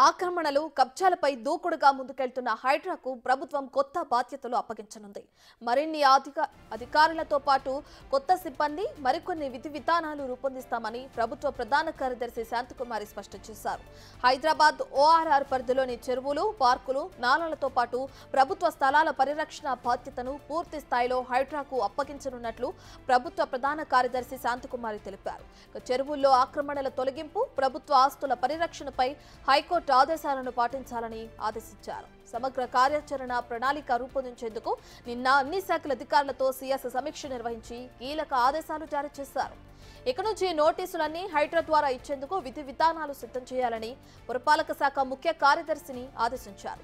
ఆక్రమణలు కబ్జాలపై దూకుడుగా ముందుకెళ్తున్న హైడ్రాకు ప్రభుత్వం కొత్త బాధ్యతలు అప్పగించనుంది. మరిన్ని అధికారులతో పాటు కొత్త సిబ్బంది, మరికొన్ని విధి విధానాలు రూపొందిస్తామని ప్రభుత్వ ప్రధాన కార్యదర్శి శాంతకుమారి స్పష్టం చేశారు. హైదరాబాద్ ఓఆర్ఆర్ పరిధిలోని చెరువులు, పార్కులు, నాలాలతో పాటు ప్రభుత్వ స్థలాల పరిరక్షణ బాధ్యతను పూర్తి స్థాయిలో హైడ్రాకు అప్పగించనున్నట్లు ప్రభుత్వ ప్రధాన కార్యదర్శి శాంతకుమారి తెలిపారు. చెరువుల్లో ఆక్రమణల తొలగింపు, ప్రభుత్వ ఆస్తుల పరిరక్షణపై హైకోర్టు ఆదేశాలను పాటించాలని ఆదేశించారు. సమగ్ర కార్యాచరణ ప్రణాళిక రూపొందించేందుకు నిన్న అన్ని శాఖల అధికారులతో సీఎస్ సమీక్ష నిర్వహించి కీలక ఆదేశాలు జారీ చేశారు. ఇక నుంచి నోటీసులన్నీ హైడ్రా ద్వారా ఇచ్చేందుకు విధి విధానాలు సిద్ధం చేయాలని పురపాలక శాఖ ముఖ్య కార్యదర్శిని ఆదేశించారు.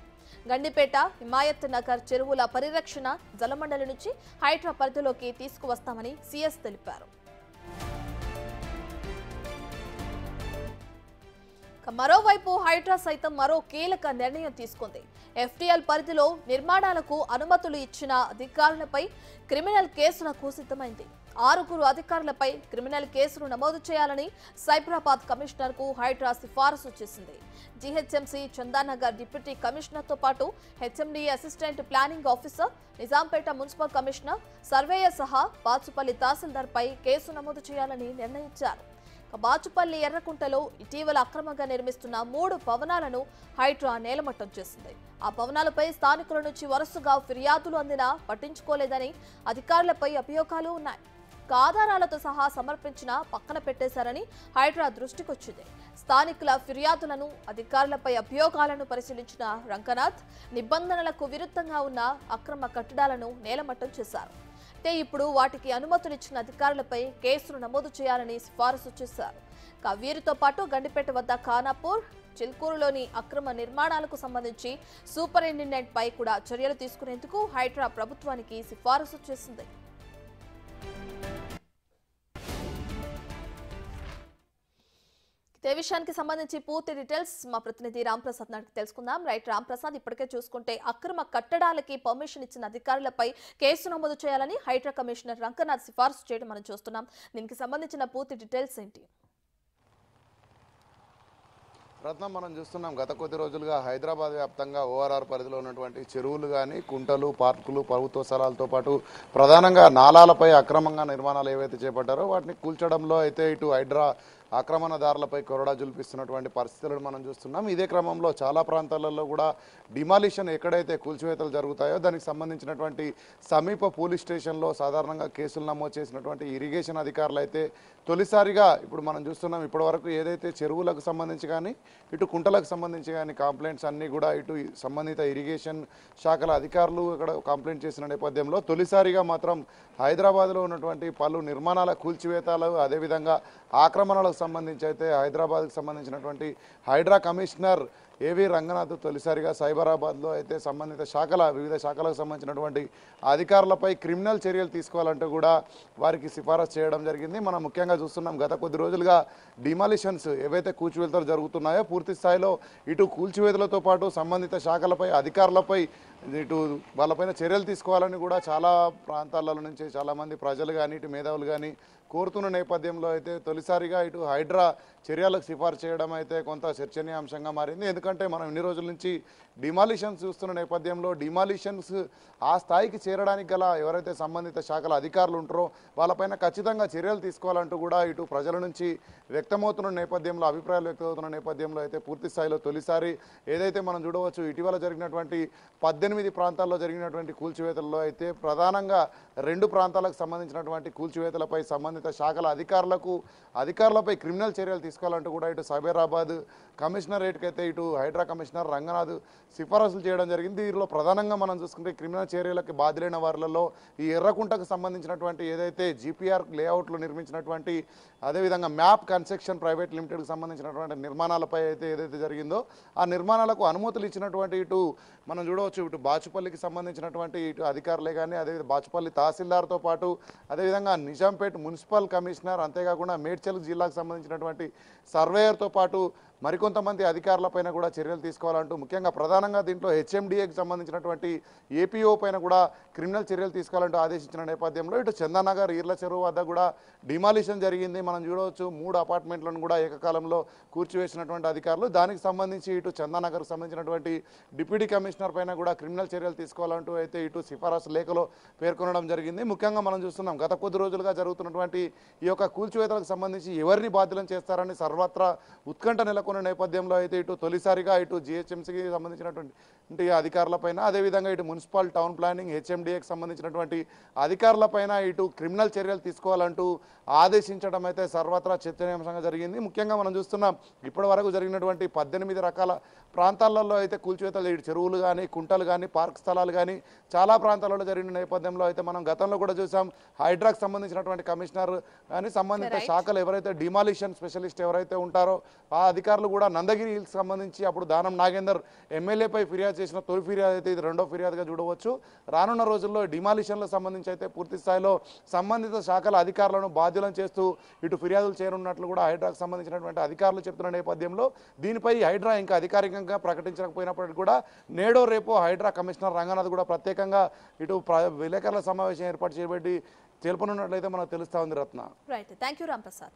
గండిపేట, హిమాయత్ నగర్ చెరువుల పరిరక్షణ జలమండలి నుంచి హైడ్రా పరిధిలోకి తీసుకువస్తామని సీఎస్ తెలిపారు. మరోవైపు హైడ్రా సైతం మరో కీలక నిర్ణయం తీసుకుంది. ఎఫ్టీఎల్ పరిధిలో నిర్మాణాలకు అనుమతులు ఇచ్చిన అధికారులపై క్రిమినల్ కేసులకు సిద్ధమైంది. 6 అధికారులపై క్రిమినల్ కేసులు నమోదు చేయాలని సైబరాబాద్ కమిషనర్ కు హైడ్రా సిఫారసు చేసింది. జీహెచ్ఎంసీ చందానగర్ డిప్యూటీ కమిషనర్తో పాటు HMD assistant planning officer, Nizampet municipal commissioner, surveyor సహా బాచుపల్లి తహసీల్దార్పై కేసు నమోదు చేయాలని నిర్ణయించారు. బాచుపల్లి ఎర్రకుంటలో ఇటీవల అక్రమంగా నిర్మిస్తున్న 3 భవనాలను హైడ్రా నేలమట్టం చేసింది. ఆ భవనాలపై స్థానికుల నుంచి వరుసగా ఫిర్యాదులు అందినా పట్టించుకోలేదని అధికారులపై అభియోగాలు ఉన్నాయి. ఆధారాలతో సహా సమర్పించినా పక్కన పెట్టేశారని హైడ్రా దృష్టికొచ్చింది. స్థానికుల ఫిర్యాదులను, అధికారులపై అభియోగాలను పరిశీలించిన రంగనాథ్ నిబంధనలకు విరుద్ధంగా ఉన్న అక్రమ కట్టడాలను నేలమట్టం చేశారు. ఇప్పుడు వాటికి అనుమతులిచ్చిన అధికారులపై కేసులు నమోదు చేయాలని సిఫారసు చేశారు. వీరితో పాటు గండిపేట వద్ద ఖానాపూర్, చిల్కూరులోని అక్రమ నిర్మాణాలకు సంబంధించి సూపరింటెండెంట్ పై కూడా చర్యలు తీసుకునేందుకు హైడ్రా ప్రభుత్వానికి సిఫారసు చేసింది. ఇదే విషయానికి సంబంధించి పూర్తి డీటెయిల్స్ మా ప్రతినిధి రాంప్రసాద్ నాటికి తెలుసుకుందాం. రైట్ రాంప్రసాద్, ఇప్పటికే చూసుకుంటే అక్రమ కట్టడాలకి పర్మిషన్ ఇచ్చిన అధికారులపై కేసు నమోదు చేయాలని హైడ్రా కమిషనర్ రంగనాథ్ సిఫార్సు చేయడం మనం చూస్తున్నాం. దీనికి సంబంధించిన పూర్తి డీటెయిల్స్ ఏంటి? రత్నం, మనం చూస్తున్నాం గత కొద్ది రోజులుగా హైదరాబాద్ వ్యాప్తంగా ఓఆర్ఆర్ పరిధిలో ఉన్నటువంటి చెరువులు కానీ, కుంటలు, పార్కులు, ప్రభుత్వ స్థలాలతో పాటు ప్రధానంగా నాలాలపై అక్రమంగా నిర్మాణాలు ఏవైతే చేపట్టారో వాటిని కూల్చడంలో అయితే ఇటు హైడ్రా ఆక్రమణదారులపై కొరడా జుల్పిస్తున్నటువంటి పరిస్థితులను మనం చూస్తున్నాం. ఇదే క్రమంలో చాలా ప్రాంతాలలో కూడా డిమాలిషన్ ఎక్కడైతే కూల్చివేతలు జరుగుతాయో దానికి సంబంధించినటువంటి సమీప పోలీస్ స్టేషన్లో సాధారణంగా కేసులు నమోదు చేసినటువంటి ఇరిగేషన్ అధికారులు అయితే తొలిసారిగా ఇప్పుడు మనం చూస్తున్నాం. ఇప్పటివరకు ఏదైతే చెరువులకు సంబంధించి కానీ, ఇటు కుంటలకు సంబంధించి కానీ కంప్లైంట్స్ అన్నీ కూడా ఇటు సంబంధిత ఇరిగేషన్ శాఖల అధికారులు ఇక్కడ కంప్లైంట్ చేసిన నేపథ్యంలో తొలిసారిగా మాత్రం హైదరాబాద్లో ఉన్నటువంటి పలు నిర్మాణాల కూల్చివేతలు, అదేవిధంగా ఆక్రమణలకు సంబంధించి అయితే హైదరాబాద్కి సంబంధించినటువంటి హైడ్రా కమిషనర్ ఏవి రంగనాథ్ తొలిసారిగా సైబరాబాద్లో అయితే సంబంధిత వివిధ శాఖలకు సంబంధించినటువంటి అధికారులపై క్రిమినల్ చర్యలు తీసుకోవాలంటూ కూడా వారికి సిఫారసు చేయడం జరిగింది. మనం ముఖ్యంగా చూస్తున్నాం గత కొద్ది రోజులుగా డిమాలిషన్స్ ఏవైతే కూల్చివేతలు జరుగుతున్నాయో పూర్తి స్థాయిలో ఇటు కూల్చివేతలతో పాటు సంబంధిత శాఖలపై, అధికారులపై ఇటు వాళ్ళపైన చర్యలు తీసుకోవాలని కూడా చాలా ప్రాంతాల నుంచి చాలామంది ప్రజలు కానీ, ఇటు మేధావులు కానీ కోరుతున్న నేపథ్యంలో అయితే తొలిసారిగా ఇటు హైడ్రా చర్యలకు సిఫార్సు చేయడం అయితే కొంత చర్చనీయాంశంగా మారింది. ఎందుకంటే మనం ఇన్ని రోజుల నుంచి డిమాలిషన్స్ చూస్తున్న నేపథ్యంలో డిమాలిషన్స్ ఆ స్థాయికి చేరడానికి గల ఎవరైతే సంబంధిత శాఖల అధికారులు ఉంటారో వాళ్ళపైన ఖచ్చితంగా చర్యలు తీసుకోవాలంటూ కూడా ఇటు ప్రజల నుంచి వ్యక్తమవుతున్న నేపథ్యంలో, అభిప్రాయాలు వ్యక్తమవుతున్న నేపథ్యంలో అయితే పూర్తి స్థాయిలో తొలిసారి ఏదైతే మనం చూడవచ్చు ఇటీవల జరిగినటువంటి 18 ప్రాంతాల్లో జరిగినటువంటి కూల్చివేతల్లో అయితే ప్రధానంగా 2 ప్రాంతాలకు సంబంధించినటువంటి కూల్చివేతలపై సంబంధిత శాఖల అధికారులపై క్రిమినల్ చర్యలు తీసుకోవాలంటూ కూడా ఇటు సైబరాబాద్ కమిషనరేట్కి అయితే ఇటు హైడ్రా కమిషనర్ రంగనాథ్ సిఫారసులు చేయడం జరిగింది. దీనిలో ప్రధానంగా మనం చూసుకుంటే క్రిమినల్ చర్యలకు బాధ్యులైన వారిలో ఈ ఎర్రకుంటకు సంబంధించినటువంటి ఏదైతే జీపీఆర్ లేఅవుట్లు నిర్మించినటువంటి, అదేవిధంగా మ్యాప్ కన్స్ట్రక్షన్ ప్రైవేట్ లిమిటెడ్కి సంబంధించినటువంటి నిర్మాణాలపై అయితే ఏదైతే జరిగిందో ఆ నిర్మాణాలకు అనుమతులు ఇచ్చినటువంటి ఇటు మనం చూడవచ్చు ఇటు బాచుపల్లికి సంబంధించినటువంటి ఇటు అధికారులే కానీ, అదేవిధంగా బాచుపల్లి తహసీల్దార్తో పాటు అదేవిధంగా నిజాంపేట మున్సిపల్ కమిషనర్, అంతేకాకుండా మేడ్చల్ జిల్లాకు సంబంధించినటువంటి సర్వేయర్తో పాటు మరికొంతమంది అధికారులపైన కూడా చర్యలు తీసుకోవాలంటూ ముఖ్యంగా ప్రధానంగా దీంట్లో హెచ్ఎండిఏకి సంబంధించినటువంటి ఏపీఓ పైన కూడా క్రిమినల్ చర్యలు తీసుకోవాలంటూ ఆదేశించిన నేపథ్యంలో ఇటు చందానగర్ ఈర్ల చెరువు వద్ద కూడా డిమాలిషన్ జరిగింది. మనం చూడవచ్చు 3 అపార్ట్మెంట్లను కూడా ఏకకాలంలో కూర్చివేసినటువంటి అధికారులు. దానికి సంబంధించి ఇటు చందానగర్కు సంబంధించినటువంటి డిప్యూటీ కమిషనర్ పైన కూడా క్రిమినల్ చర్యలు తీసుకోవాలంటూ అయితే ఇటు సిఫారసు లేఖలో పేర్కొనడం జరిగింది. ముఖ్యంగా మనం చూస్తున్నాం గత కొద్ది రోజులుగా జరుగుతున్నటువంటి ఈ యొక్క కూల్చివేతలకు సంబంధించి ఎవరిని బాధ్యులను చేస్తారని సర్వత్రా ఉత్కంఠ నెలకొన్న నేపథ్యంలో అయితే ఇటు తొలిసారిగా ఇటు జిహెచ్ఎంసీకి సంబంధించినటువంటి అధికారులపైన, అదేవిధంగా ఇటు మున్సిపల్ టౌన్ ప్లానింగ్ హెచ్ఎండిఏకి సంబంధించినటువంటి అధికారులపైన ఇటు క్రిమినల్ చర్యలు తీసుకోవాలంటూ ఆదేశించడం అయితే సర్వత్రా చర్చనీయాంశంగా జరిగింది. ముఖ్యంగా మనం చూస్తున్నాం ఇప్పటి వరకు జరిగినటువంటి 18 రకాల ప్రాంతాలలో అయితే కూల్చివేతలు ఇటు చెరువులు కానీ, కుంటలు కానీ, పార్క్ స్థలాలు కానీ చాలా ప్రాంతాలలో జరిగిన నేపథ్యంలో అయితే మనం గతంలో కూడా చూసాం. హైడ్రాకు సంబంధించినటువంటి కమిషనర్ కానీ సంబంధిత శాఖలు ఎవరైతే డిమాలిషన్ స్పెషలిస్ట్ ఎవరైతే ఉంటారో ఆ అధికారులు కూడా నందగిరి హిల్స్ సంబంధించి అప్పుడు దానం నాగేందర్ ఎమ్మెల్యేపై ఫిర్యాదు చేసిన తొలి ఫిర్యాదు అయితే ఇది రెండో ఫిర్యాదుగా చూడవచ్చు. రానున్న రోజుల్లో డిమాలిషన్లకు సంబంధించి అయితే పూర్తి స్థాయిలో సంబంధిత శాఖల అధికారులను బాధ్యులను చేస్తూ ఇటు ఫిర్యాదులు చేరున్నట్లు కూడా హైడ్రాకు సంబంధించినటువంటి అధికారులు చెప్తున్న నేపథ్యంలో దీనిపై హైడ్రా ఇంకా అధికారికంగా ప్రకటించకపోయినప్పటికీ కూడా నేడో రేపో హైడ్రా కమిషనర్ రంగనాథ్ కూడా ప్రత్యేకంగా ఇటు విలేకరుల సమావేశం ఏర్పాటు చేయబడి తెలుపనున్నట్లయితే మనకు తెలుస్తా ఉంది. Ratna. Right, thank you Ramprasad.